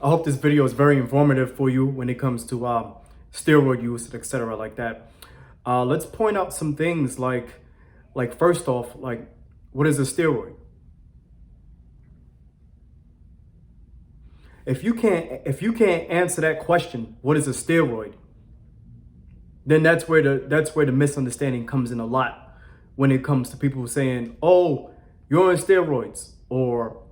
I hope this video is very informative for you when it comes to steroid use, etc. like that. Let's point out some things like first off, like what is a steroid? If you can't answer that question, what is a steroid? Then that's where the misunderstanding comes in a lot when it comes to people saying, "Oh, you're on steroids," or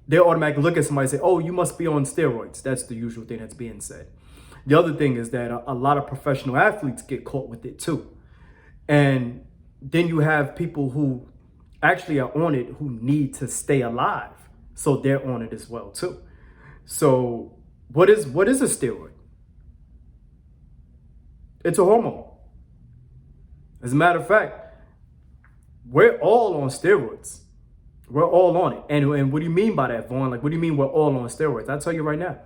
they automatically look at somebody and say, "Oh, you must be on steroids." That's the usual thing that's being said. The other thing is that a lot of professional athletes get caught with it too. And then you have people who actually are on it who need to stay alive. So they're on it as well too. So what is a steroid? It's a hormone. As a matter of fact, we're all on steroids. We're all on it. And what do you mean by that, Vaughn? Like, what do you mean we're all on steroids? I'll tell you right now.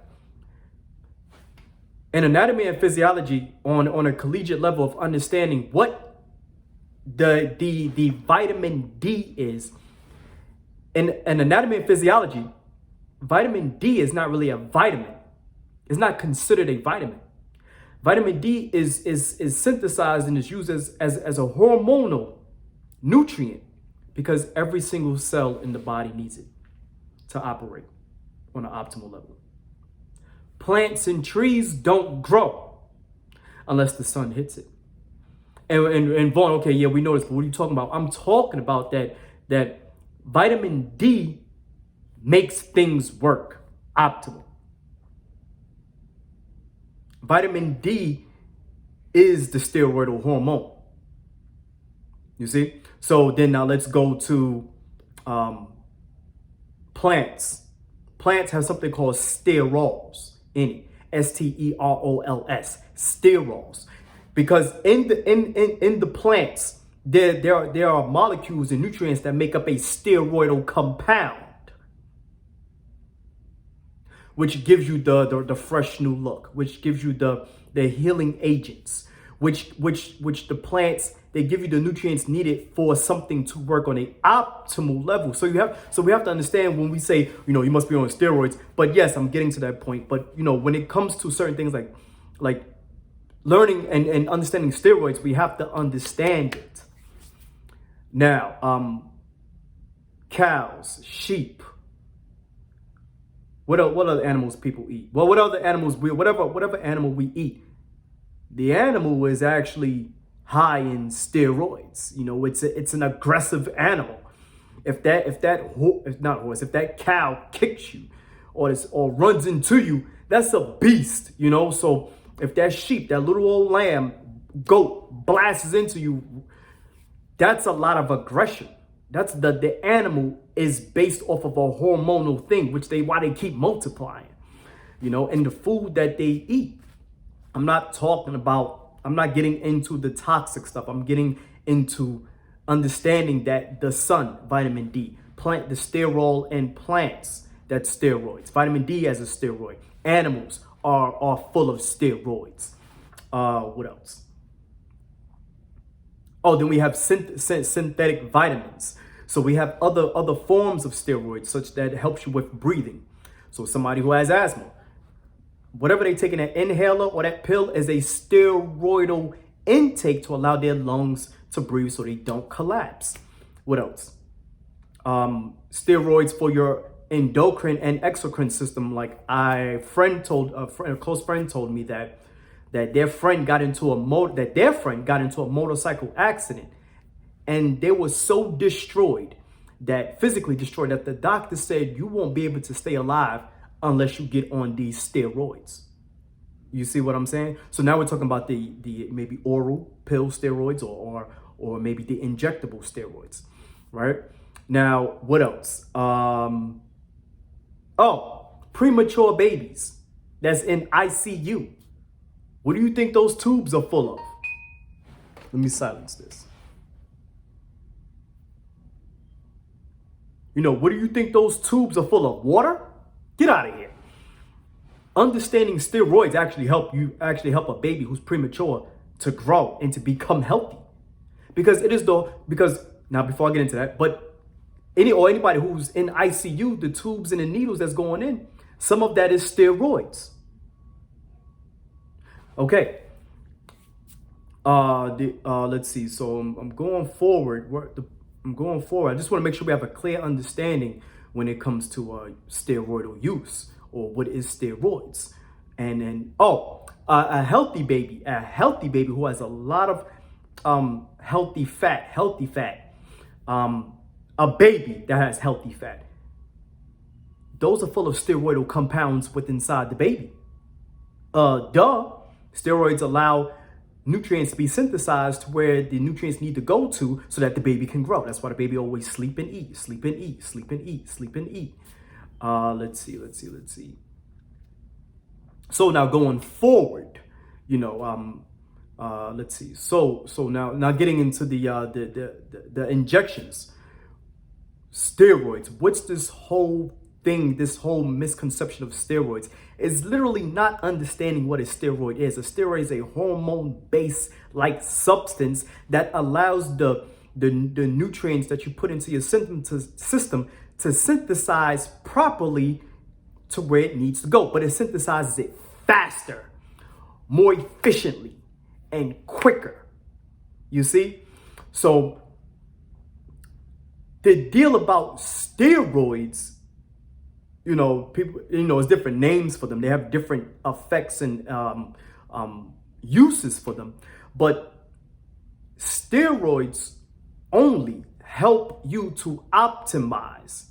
In anatomy and physiology, on a collegiate level of understanding what the vitamin D is, in anatomy and physiology, vitamin D is not really a vitamin. It's not considered a vitamin. Vitamin D is synthesized and is used as a hormonal nutrient because every single cell in the body needs it to operate on an optimal level. Plants and trees don't grow unless the sun hits it. And Vaughn, okay, yeah, we know this, but what are you talking about? I'm talking about that vitamin D makes things work optimal. Vitamin D is the steroidal hormone. You see? So then now let's go to plants. Plants have something called sterols in it. Sterols. Sterols. Because in the plants, there are molecules and nutrients that make up a steroidal compound, which gives you the fresh new look, which gives you the healing agents, which the plants, they give you the nutrients needed for something to work on a optimal level. So we have to understand when we say, you must be on steroids. But yes, I'm getting to that point. But when it comes to certain things like learning and understanding steroids, we have to understand it. Now, cows, sheep. What other animals people eat? Well, whatever animal we eat, the animal is actually high in steroids. It's an aggressive animal. If that cow kicks you or runs into you, that's a beast. So if that sheep, that little old lamb, goat blasts into you, that's a lot of aggression. That's the animal is based off of a hormonal thing, why they keep multiplying, and the food that they eat. I'm not getting into the toxic stuff. I'm getting into understanding that the sun, vitamin D, the sterol in plants, that's steroids. Vitamin D as a steroid. Animals are full of steroids. What else? Oh, then we have synthetic vitamins. So we have other forms of steroids, such that helps you with breathing. So somebody who has asthma, whatever they take in that inhaler or that pill is a steroidal intake to allow their lungs to breathe so they don't collapse. What else? Steroids for your endocrine and exocrine system. Like a close friend told me that their friend got into a motorcycle accident, and they were so physically destroyed, that the doctor said you won't be able to stay alive unless you get on these steroids. You see what I'm saying? So now we're talking about the maybe oral pill steroids or maybe the injectable steroids, right? Now, what else? Premature babies that's in ICU. What do you think those tubes are full of? Let me silence this. What do you think those tubes are full of? Water? Get out of here. Understanding steroids actually help a baby who's premature to grow and to become healthy. Because now before I get into that, but anybody who's in ICU, the tubes and the needles that's going in, Some of that is steroids. Okay. Let's see. So I'm going forward. I'm going forward. I just want to make sure we have a clear understanding when it comes to steroidal use, or what is steroids. A healthy baby who has a lot of healthy fat, a baby that has healthy fat, those are full of steroidal compounds within inside the baby. Steroids allow nutrients to be synthesized to where the nutrients need to go to so that the baby can grow. That's why the baby always sleep and eat, sleep and eat, sleep and eat, sleep and eat. Let's see. So now going forward, let's see. So now getting into the injections, steroids. What's this whole thing? This whole misconception of steroids is literally not understanding what a steroid is. A steroid is a hormone-based like substance that allows the nutrients that you put into your system to synthesize properly to where it needs to go. But it synthesizes it faster, more efficiently, and quicker. You see? So the deal about steroids, people, it's different names for them. They have different effects and uses for them. But steroids only help you to optimize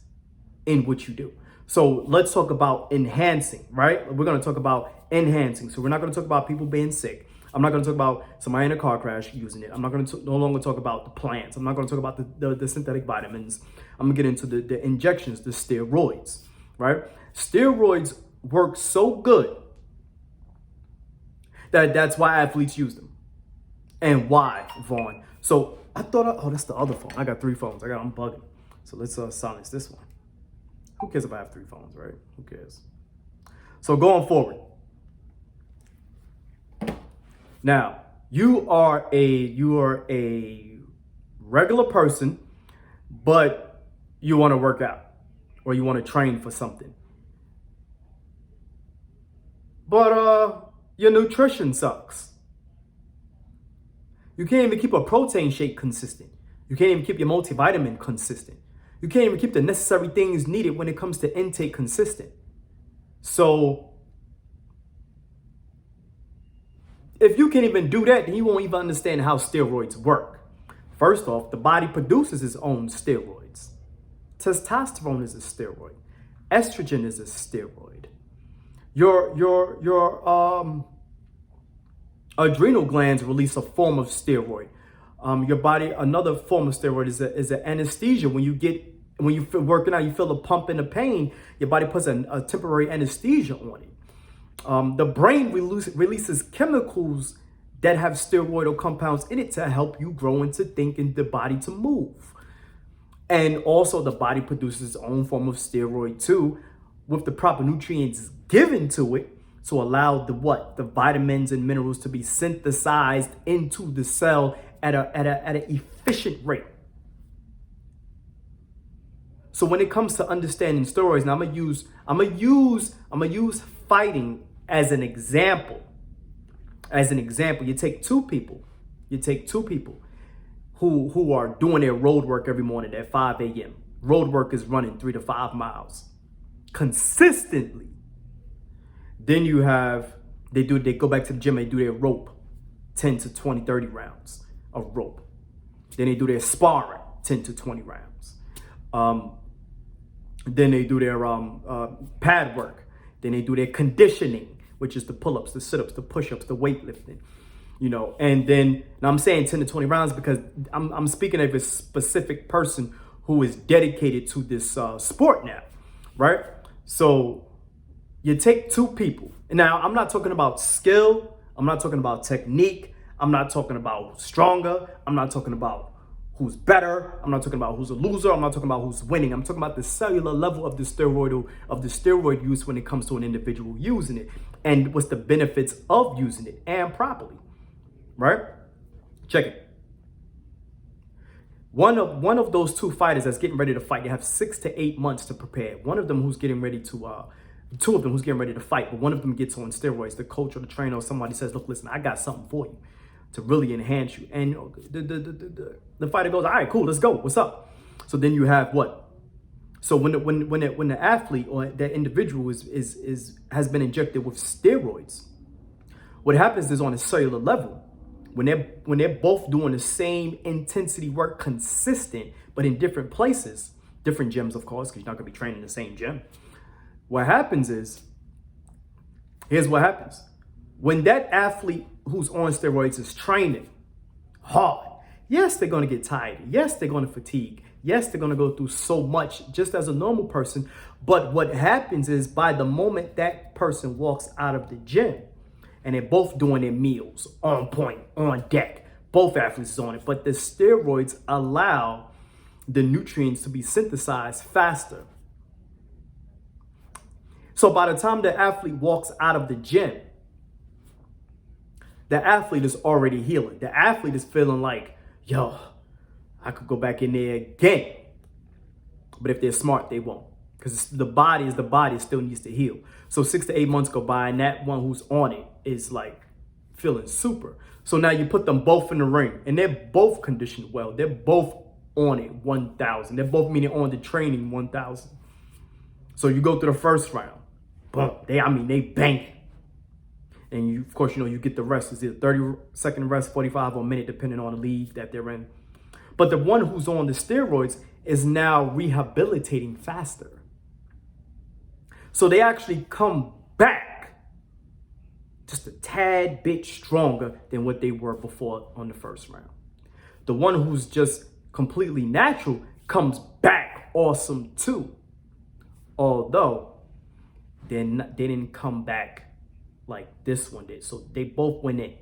in what you do. So let's talk about enhancing, right? We're going to talk about enhancing. So we're not going to talk about people being sick. I'm not going to talk about somebody in a car crash using it. I'm not going to no longer talk about the plants. I'm not going to talk about the synthetic vitamins. I'm going to get into the injections, the steroids, right? Steroids work so good that's why athletes use them. And why, Vaughn? So I thought, that's the other phone. I got 3 phones. I'm bugging. So let's silence this one. Who cares if I have 3 phones, right? Who cares? So going forward. Now, you are a regular person, but you want to work out or you want to train for something. But your nutrition sucks. You can't even keep a protein shake consistent. You can't even keep your multivitamin consistent. You can't even keep the necessary things needed when it comes to intake consistent. So if you can't even do that, then you won't even understand how steroids work. First off, the body produces its own steroids. Testosterone is a steroid. Estrogen is a steroid. Your adrenal glands release a form of steroid. Your body, another form of steroid is an anesthesia. When you feel working out, you feel the pump and the pain, your body puts a temporary anesthesia on it. The brain releases chemicals that have steroidal compounds in it to help you grow and to think and the body to move. And also the body produces its own form of steroid too, with the proper nutrients given to it to allow the vitamins and minerals to be synthesized into the cell at an efficient rate. So when it comes to understanding steroids, now I'm gonna use fighting as an example. You take two people who are doing their road work every morning at 5 a.m. Road work is running 3 to 5 miles consistently. Then you have, they go back to the gym, they do their rope, 10 to 20, 30 rounds of rope. Then they do their sparring, 10 to 20 rounds. Then they do their pad work. Then they do their conditioning, which is the pull-ups, the sit-ups, the push-ups, the weightlifting, and then I'm saying 10 to 20 rounds because I'm speaking of a specific person who is dedicated to this sport now, right? So you take two people. Now, I'm not talking about skill. I'm not talking about technique. I'm not talking about stronger. I'm not talking about who's better. I'm not talking about who's a loser. I'm not talking about who's winning. I'm talking about the cellular level of the steroid use when it comes to an individual using it and what's the benefits of using it and properly, right? Check it. One of those two fighters that's getting ready to fight, they have 6 to 8 months to prepare. One of them who's getting ready to two of them who's getting ready to fight, but one of them gets on steroids. The coach or the trainer or somebody says, look, listen, I got something for you to really enhance you. And the fighter goes, all right, cool, let's go. What's up? So then you have what? So when the athlete or that individual has been injected with steroids, what happens is on a cellular level, when they're both doing the same intensity work, consistent, but in different places, different gyms, of course, because you're not gonna be training in the same gym. What happens is, here's what happens. When that athlete who's on steroids is training hard, yes, they're gonna get tired. Yes, they're gonna fatigue. Yes, they're gonna go through so much just as a normal person. But what happens is by the moment that person walks out of the gym, and they're both doing their meals on point, on deck, both athletes is on it, but the steroids allow the nutrients to be synthesized faster. So by the time the athlete walks out of the gym, the athlete is already healing. The athlete is feeling like, yo, I could go back in there again. But if they're smart, they won't. Because the body still needs to heal. So 6 to 8 months go by and that one who's on it is like feeling super. So now you put them both in the ring and they're both conditioned well. They're both on it 1,000. They're both meaning on the training 1,000. So you go through the first round. Boom. They bang. And you, of course, you get the rest. It's either 30-second rest, 45 or a minute, depending on the league that they're in. But the one who's on the steroids is now rehabilitating faster. So they actually come back just a tad bit stronger than what they were before on the first round. The one who's just completely natural comes back awesome too. Although they didn't come back like this one did. So they both went in,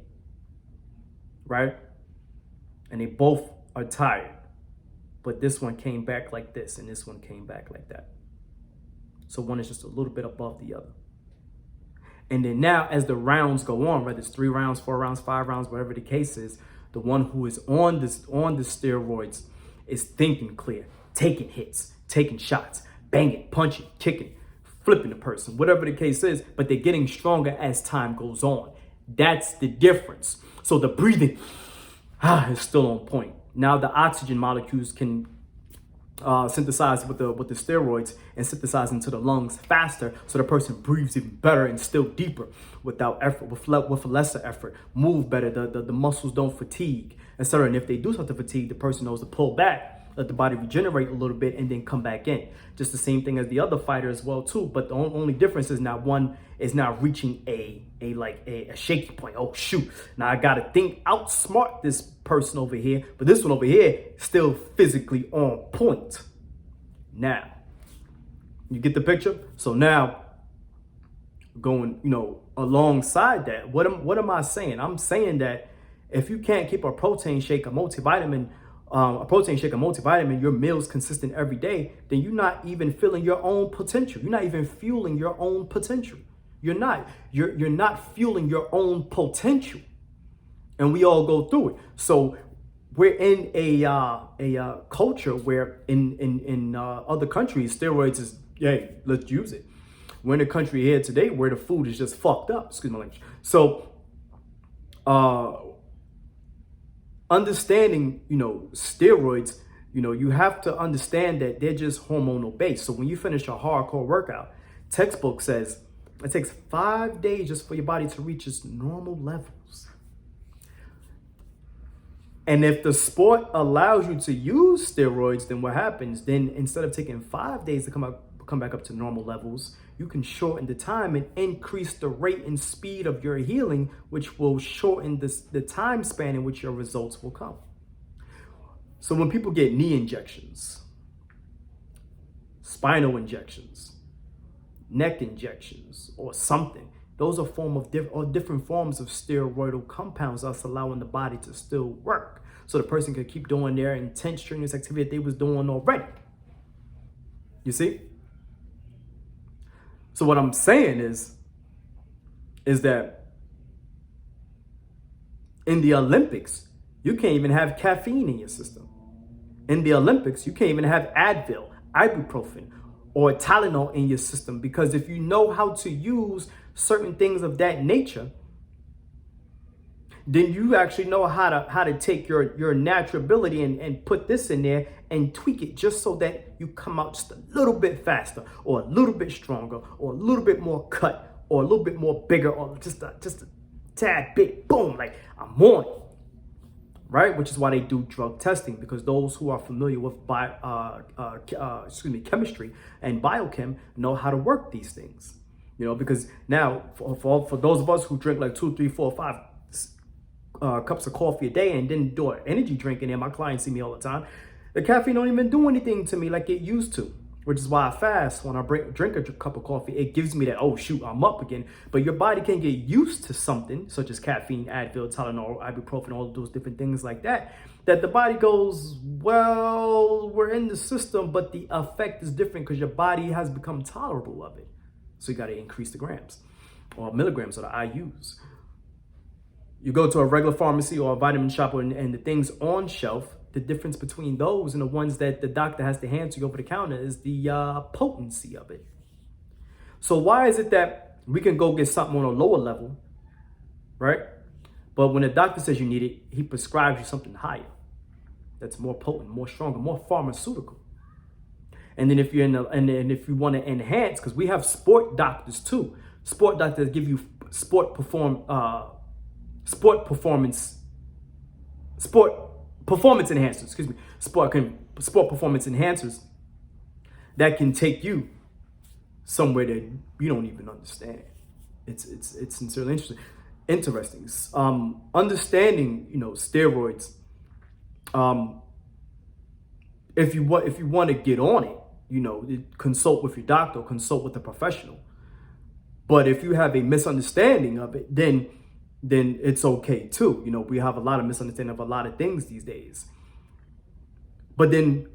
right? And they both are tired. But this one came back like this and this one came back like that. So one is just a little bit above the other. And then now as the rounds go on, whether it's 3 rounds, 4 rounds, 5 rounds, whatever the case is, the one who is on the steroids is thinking clear, taking hits, taking shots, banging, punching, kicking, flipping the person, whatever the case is, but they're getting stronger as time goes on. That's the difference. So the breathing is still on point. Now the oxygen molecules can synthesize with the steroids and synthesize into the lungs faster, so the person breathes even better and still deeper without effort, with lesser effort, move better, the muscles don't fatigue, etc. And if they do start to fatigue, the person knows to pull back, let the body regenerate a little bit, and then come back in. Just the same thing as the other fighter as well too. But the only difference is now one is now reaching a shaky point. Oh shoot! Now I gotta outsmart this person over here, but this one over here still physically on point. Now, you get the picture. So now, going alongside that, what am I saying? I'm saying that if you can't keep a protein shake, a multivitamin, your meals consistent every day, then you're not even feeling your own potential. You're not even fueling your own potential. You're not fueling your own potential. And we all go through it. So we're in a culture where in other countries, steroids is, hey, let's use it. We're in a country here today where the food is just fucked up. Excuse my language. So understanding, steroids, you have to understand that they're just hormonal based. So when you finish a hardcore workout, textbook says it takes 5 days just for your body to reach its normal levels. And if the sport allows you to use steroids, then what happens? Then instead of taking 5 days to come back up to normal levels, you can shorten the time and increase the rate and speed of your healing, which will shorten the time span in which your results will come. So when people get knee injections, spinal injections, neck injections, or something, those are different forms of steroidal compounds that's allowing the body to still work. So the person could keep doing their intense strenuous activity that they was doing already. You see? So what I'm saying is that in the Olympics, you can't even have caffeine in your system. In the Olympics, you can't even have Advil, ibuprofen, or Tylenol in your system, because if you know how to use certain things of that nature, then you actually know how to take your natural ability and put this in there and tweak it just so that you come out just a little bit faster, or a little bit stronger, or a little bit more cut, or a little bit more bigger, or just a tad bit, boom, like I'm on it, right? Which is why they do drug testing, because those who are familiar with chemistry and biochem know how to work these things, because now for those of us who drink like 2, 3, 4, 5 cups of coffee a day and then do an energy drink in there, my clients see me all the time, the caffeine don't even do anything to me like it used to, which is why I fast. When I drink a cup of coffee, it gives me that, oh shoot, I'm up again. But your body can get used to something such as caffeine, Advil, Tylenol, ibuprofen, all of those different things like that the body goes, well, we're in the system, but the effect is different because your body has become tolerable of it. So you got to increase the grams or milligrams or the IUs. You go to a regular pharmacy or a vitamin shop, and the things on shelf, the difference between those and the ones that the doctor has to hand to you over the counter is the potency of it. So why is it that we can go get something on a lower level, right? But when the doctor says you need it, he prescribes you something higher that's more potent, more stronger, more pharmaceutical. And then if you're if you want to enhance, because we have sport doctors too. Sport doctors give you sport performance enhancers, sport performance enhancers that can take you somewhere that you don't even understand. It's sincerely interesting. Understanding, steroids. If you want to get on it, consult with your doctor, consult with a professional. But if you have a misunderstanding of it, then it's okay too. We have a lot of misunderstanding of a lot of things these days. But then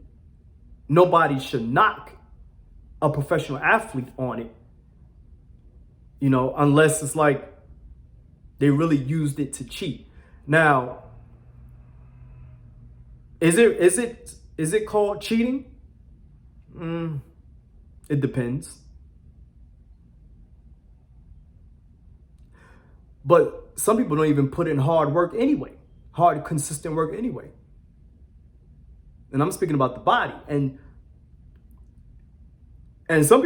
nobody should knock a professional athlete on it, unless it's like they really used it to cheat. Now, is it called cheating? It depends. But some people don't even put in hard work anyway, hard, consistent work anyway. And I'm speaking about the body. And some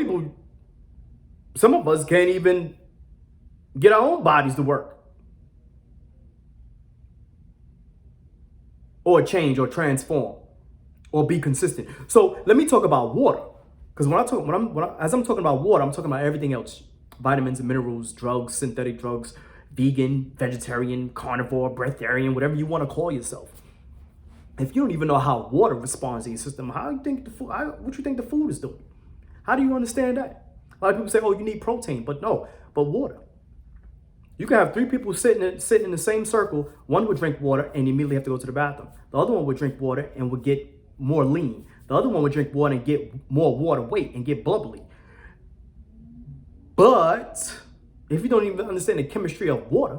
of us can't even get our own bodies to work, or change, or transform, or be consistent. So let me talk about water. Because as I'm talking about water, I'm talking about everything else: vitamins and minerals, drugs, synthetic drugs, vegan, vegetarian, carnivore, breatharian, whatever you want to call yourself. If you don't even know how water responds in your system, what you think the food is doing? How do you understand that? A lot of people say, oh, you need protein, but no, but water. You can have 3 people sitting in the same circle. One would drink water and immediately have to go to the bathroom. The other one would drink water and would get more lean. The other one would drink water and get more water weight and get bubbly. But if you don't even understand the chemistry of water,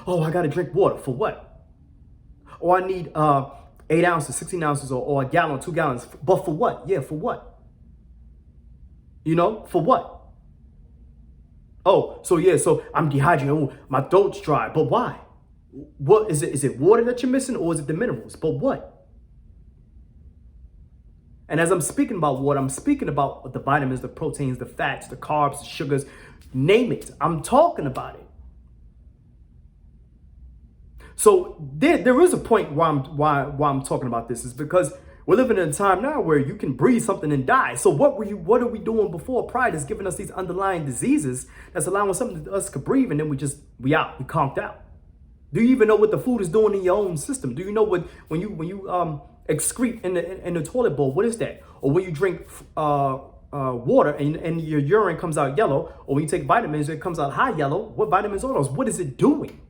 oh, I got to drink water. For what? Oh, I need 8 ounces, 16 ounces, or a gallon, 2 gallons. But for what? Yeah, for what? For what? Oh, so I'm dehydrated. Oh, my throat's dry. But why? What is it? Is it water that you're missing, or is it the minerals? But what? And as I'm speaking about water, I'm speaking about the vitamins, the proteins, the fats, the carbs, the sugars, name it. I'm talking about it. So there is a point why I'm talking about this, is because we're living in a time now where you can breathe something and die. So what are we doing before pride is giving us these underlying diseases that's allowing something that us to breathe, and then we conked out. Do you even know what the food is doing in your own system? Do you know what when you excrete in the toilet bowl, what is that? Or when you drink water and your urine comes out yellow, or when you take vitamins, it comes out high yellow. What vitamins are those? What is it doing?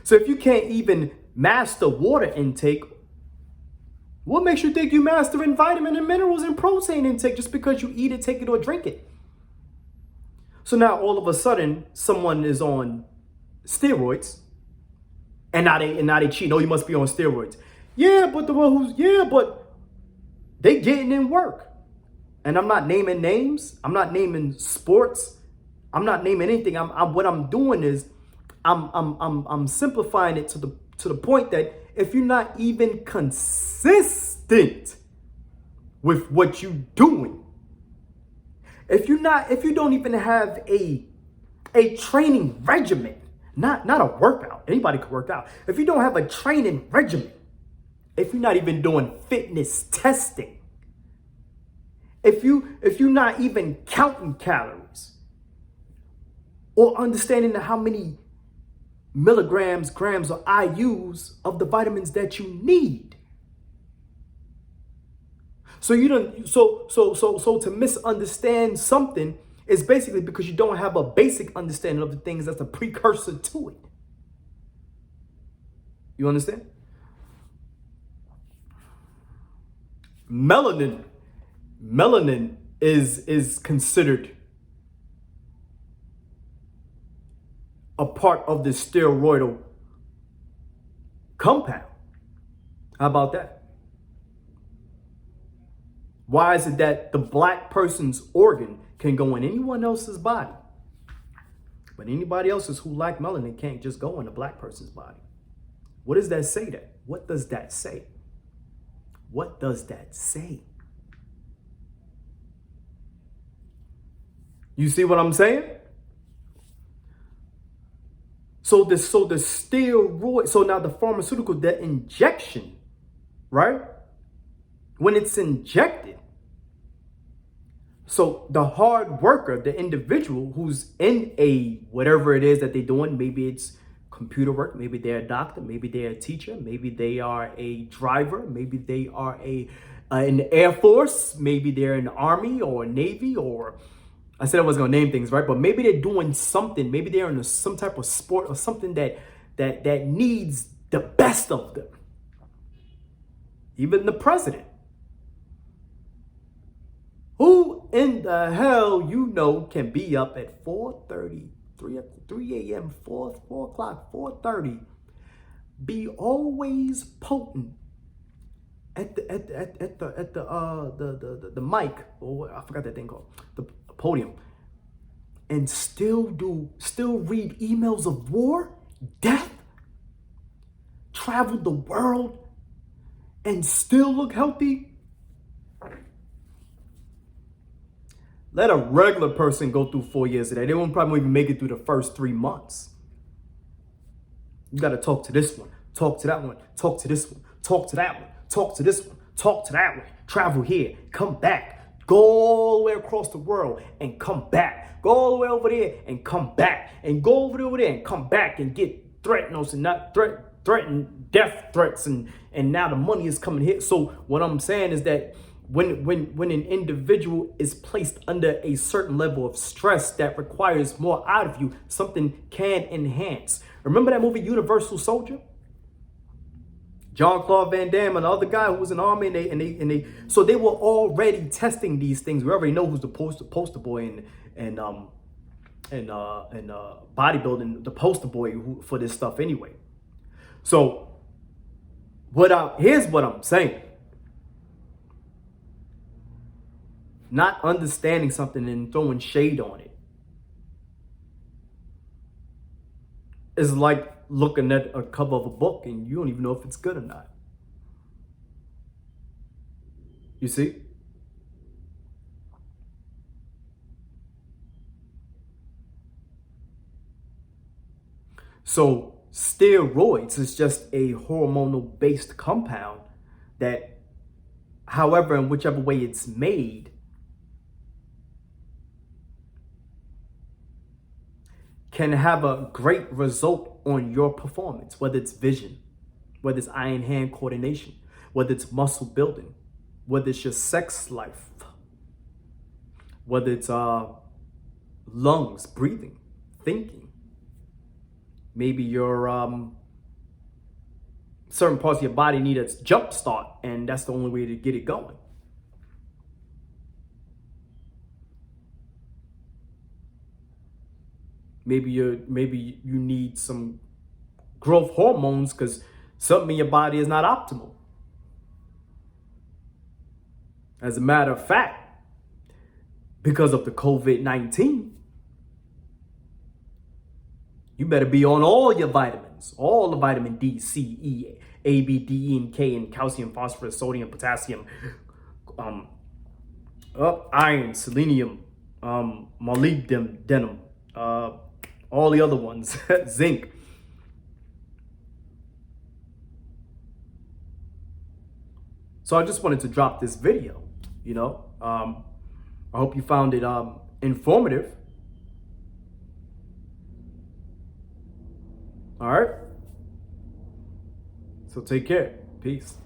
So if you can't even master water intake, what makes you think you mastering vitamin and minerals and protein intake just because you eat it, take it, or drink it? So now all of a sudden someone is on steroids, and now they cheat. Oh, you must be on steroids. Yeah, but the one who's, yeah, but they getting in work. And I'm not naming names. I'm not naming sports. I'm not naming anything. What I'm doing is I'm simplifying it to the point that if you're not even consistent with what you're doing, if you don't even have a training regimen, not a workout. Anybody could work out. If you don't have a training regimen, if you're not even doing fitness testing, if you're not even counting calories or understanding how many milligrams, grams, or IUs of the vitamins that you need. So you don't so to misunderstand something is basically because you don't have a basic understanding of the things that's a precursor to it. You understand? Melanin is considered a part of the steroidal compound. How about that? Why is it that the black person's organ can go in anyone else's body, but anybody else's who lack melanin can't just go in a black person's body? What does that say then? What does that say? What does that say? You see what I'm saying? So the steroid, so now the pharmaceutical, the injection, right? When it's injected, so the hard worker, the individual who's in a whatever it is that they're doing, maybe it's computer work, maybe they're a doctor, maybe they're a teacher, maybe they are a driver, maybe they are an Air Force, maybe they're in the Army or Navy, or I said I was gonna name things, right? But maybe they're doing something, maybe they're in some type of sport or something that needs the best of them. Even the president. Who in the hell can be up at 4:30, 3 a.m., 4 o'clock, 4:30, be always potent at the mic, or I forgot that thing called, the podium, and still read emails of war, death, travel the world, and still look healthy? Let a regular person go through 4 years of that. They won't probably even make it through the first 3 months. You got to talk to this one, talk to that one, talk to this one, talk to that one, talk to this one, talk to that one, travel here, come back, go all the way across the world and come back, go all the way over there and come back, and go over there and come back and get threatened and not threaten death threats, and now the money is coming here. So what I'm saying is that when an individual is placed under a certain level of stress that requires more out of you, something can enhance. Remember that movie Universal Soldier? Jean-Claude Van Damme and the other guy who was in the army, and they so they were already testing these things. We already know who's the poster boy and bodybuilding, the poster boy for this stuff anyway. So here's what I'm saying. Not understanding something and throwing shade on it is like looking at a cover of a book and you don't even know if it's good or not. You see? So steroids is just a hormonal based compound that, however, in whichever way it's made, can have a great result on your performance, whether it's vision, whether it's eye-hand coordination, whether it's muscle building, whether it's your sex life, whether it's lungs, breathing, thinking. Maybe your certain parts of your body need a jump start, and that's the only way to get it going. Maybe you need some growth hormones because something in your body is not optimal. As a matter of fact, because of the COVID-19, you better be on all your vitamins, all the vitamin D, C, E, A, B, D, E, and K, and calcium, phosphorus, sodium, potassium, iron, selenium, molybdenum, all the other ones, zinc. So I just wanted to drop this video, you know. I hope you found it informative. All right. So take care. Peace.